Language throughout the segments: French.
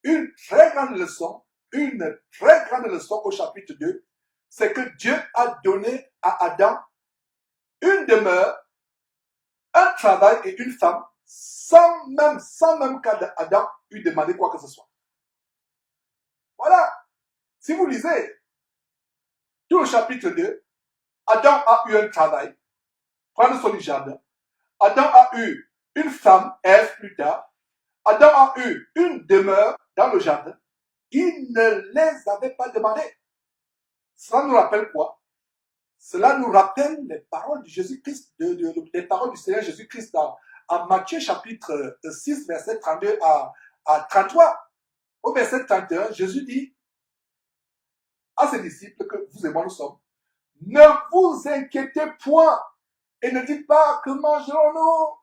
une très grande leçon au chapitre 2, c'est que Dieu a donné à Adam une demeure, un travail et une femme, sans même qu'Adam eût demandé quoi que ce soit. Voilà. Si vous lisez tout le chapitre 2, Adam a eu un travail, prendre son jardin. Adam a eu une femme, Ève plus tard. Adam a eu une demeure dans le jardin. Il ne les avait pas demandé. Cela nous rappelle quoi? Cela nous rappelle les paroles de Jésus-Christ, les paroles du Seigneur Jésus-Christ en Matthieu chapitre 6, verset 32 à 33. Au verset 31, Jésus dit à ses disciples que vous et moi nous sommes, ne vous inquiétez point et ne dites pas que mangerons-nous,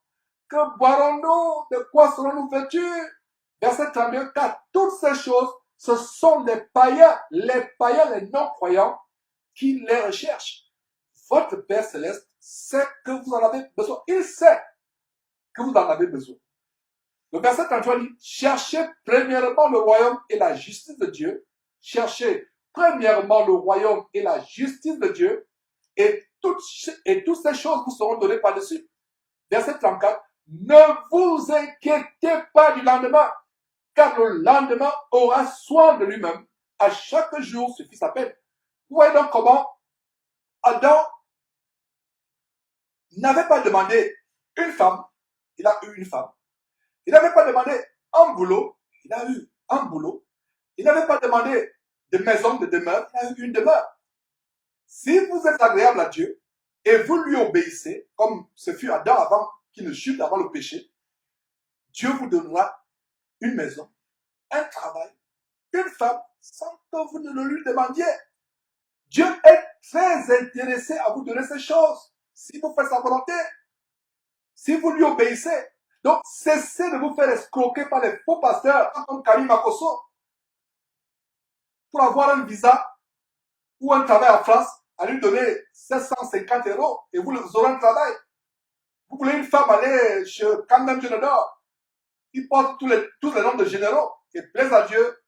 que boirons-nous, de quoi serons-nous vêtus. Verset 32, car toutes ces choses, ce sont les païens, les non-croyants qui les recherchent. Votre Père Céleste sait que vous en avez besoin. Il sait que vous en avez besoin. Le verset 33 dit, cherchez premièrement le royaume et la justice de Dieu. Cherchez premièrement le royaume et la justice de Dieu. Et toutes ces choses vous seront données par-dessus. Verset 34, ne vous inquiétez pas du lendemain, car le lendemain aura soin de lui-même. À chaque jour suffit sa peine. Vous voyez donc comment Adam n'avait pas demandé une femme, il a eu une femme. Il n'avait pas demandé un boulot, il a eu un boulot. Il n'avait pas demandé de maison, de demeure, il a eu une demeure. Si vous êtes agréable à Dieu et vous lui obéissez, comme ce fut Adam avant qu'il ne chute, avant le péché, Dieu vous donnera une maison, un travail, une femme, sans que vous ne le lui demandiez. Dieu est très intéressé à vous donner ces choses, si vous faites sa volonté, si vous lui obéissez. Donc, cessez de vous faire escroquer par les faux pasteurs comme Karim Makosso pour avoir un visa ou un travail en France, à lui donner 750 € et vous aurez un travail. Vous voulez une femme aller chez Kandem Génédor, il porte tous les noms de généraux et plaise à Dieu.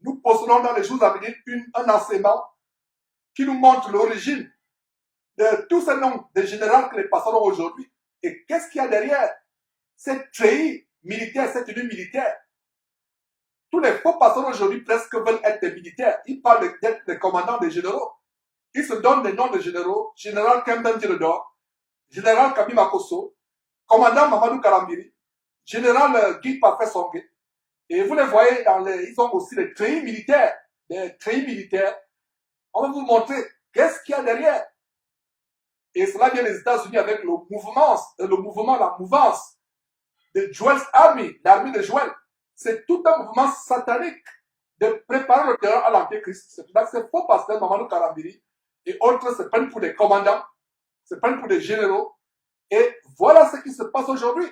Nous possédons dans les jours à venir un enseignement qui nous montre l'origine de tous ces noms de généraux que les pasteurs ont aujourd'hui. Et qu'est-ce qu'il y a derrière cette treillis militaire, cette tenue militaire? Tous les faux pasteurs aujourd'hui presque veulent être des militaires. Ils parlent d'être des commandants des généraux. Ils se donnent des noms de généraux. Général Kemben Djeledor, général Kabi Makosso, commandant Mamadou Karambiri, général Guy Parfait Songé. Et vous les voyez ils ont aussi des treillis militaires. Des treillis militaires. On va vous montrer qu'est-ce qu'il y a derrière. Et cela vient des États-Unis avec la mouvance de Joel's Army, l'armée de Joël. C'est tout un mouvement satanique de préparer le terrain à l'Antéchrist. C'est pour ça que ces faux pasteurs, Mamadou Karambiri et autres se prennent pour des commandants, se prennent pour des généraux. Et voilà ce qui se passe aujourd'hui.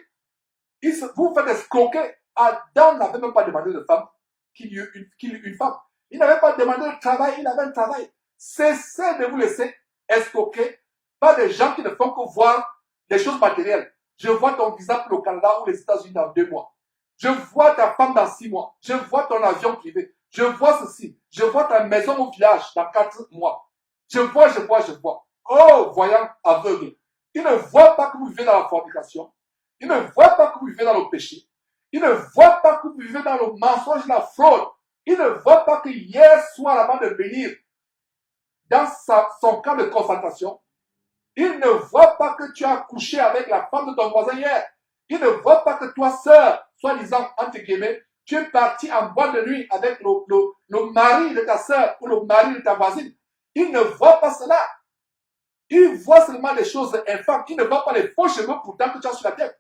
Vous faites escroquer. Adam n'avait même pas demandé de femme qu'il eût une femme. Il n'avait pas demandé de travail, il avait un travail. Cessez de vous laisser escroquer par des gens qui ne font que voir des choses matérielles. Je vois ton visa pour le Canada ou les États-Unis dans 2 mois. Je vois ta femme dans 6 mois. Je vois ton avion privé. Je vois ceci. Je vois ta maison au village dans 4 mois. Je vois. Oh, voyant aveugle. Il ne voit pas que vous vivez dans la fornication. Il ne voit pas que vous vivez dans le péché. Il ne voit pas que vous vivez dans le mensonge, la fraude. Il ne voit pas que hier soir, avant de venir dans son camp de concentration, il ne voit pas que tu as couché avec la femme de ton voisin hier. Il ne voit pas que toi, sœur, soi-disant, entre guillemets, tu es parti en boîte de nuit avec le mari de ta sœur ou le mari de ta voisine. Il ne voit pas cela. Il voit seulement les choses infâmes. Il ne voit pas les faux cheveux pourtant que tu as sur la tête.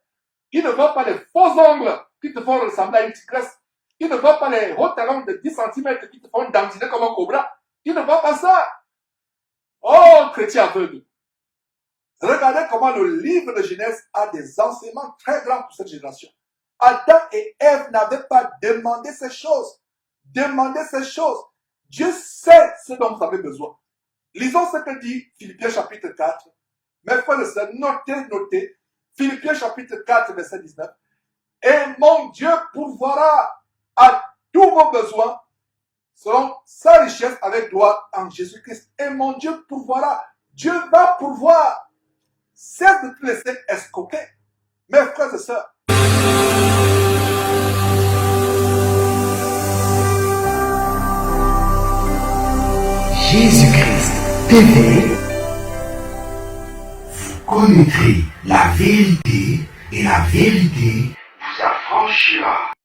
Il ne voit pas les faux ongles qui te font ressembler à une tigresse. Il ne voit pas les hauts talons de 10 cm qui te font dandiner comme un cobra. Il ne voit pas ça. Oh, chrétien aveugle. Regardez comment le livre de Genèse a des enseignements très grands pour cette génération. Adam et Ève n'avaient pas demandé ces choses. Dieu sait ce dont vous avez besoin. Lisons ce que dit Philippiens chapitre 4. Mes frères et sœurs, notez. Philippiens chapitre 4, verset 19. Et mon Dieu pourvoira à tous vos besoins selon sa richesse avec gloire en Jésus-Christ. Et mon Dieu pourvoira. Dieu va pourvoir. Cesse de te laisser escroquer. Mes frères et sœurs. Jésus-Christ TV, vous connaîtrez la vérité et la vérité vous affranchira.